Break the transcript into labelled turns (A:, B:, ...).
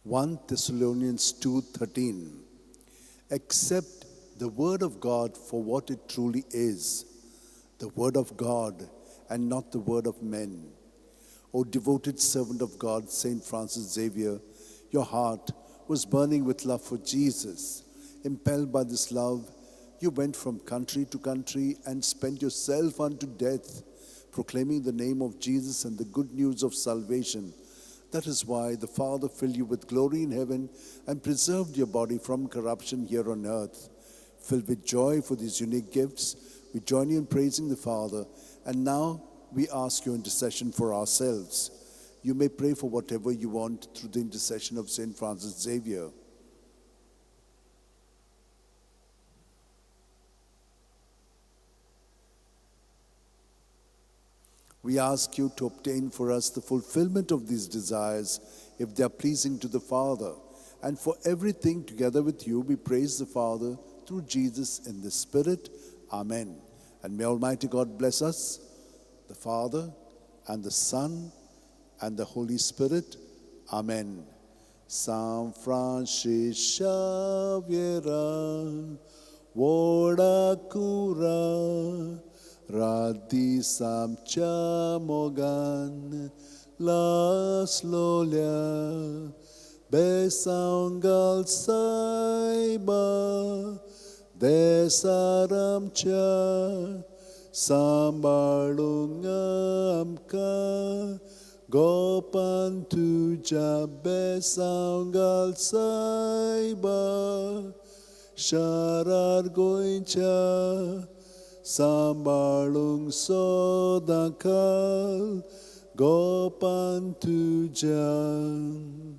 A: 1 Thessalonians 2:13. Accept the word of God for what it truly is, the word of God and not the word of men. O devoted servant of God, Saint Francis Xavier, your heart was burning with love for Jesus. Impelled by this love, you went from country to country and spent yourself unto death, proclaiming the name of Jesus and the good news of salvation. That is why the Father filled you with glory in heaven and preserved your body from corruption here on earth. Filled with joy for these unique gifts, we join you in praising the Father. And now we ask your intercession for ourselves. You may pray for whatever you want through the intercession of Saint Francis Xavier. We ask you to obtain for us the fulfillment of these desires, if they are pleasing to the Father. And for everything, together with you, we praise the Father through Jesus in the Spirit. Amen. And may Almighty God bless us, the Father, and the Son, and the Holy Spirit. Amen. San Francis Xavier, Voda Cura, Radisam Chamogan, Las Lolia, Besaungal Saiba, Desaram Cha, Sambalungamka, Gopan Tuja, Besaungal Saiba, Sharar Goincha, Sambalung Sodakal Gopan Tujan.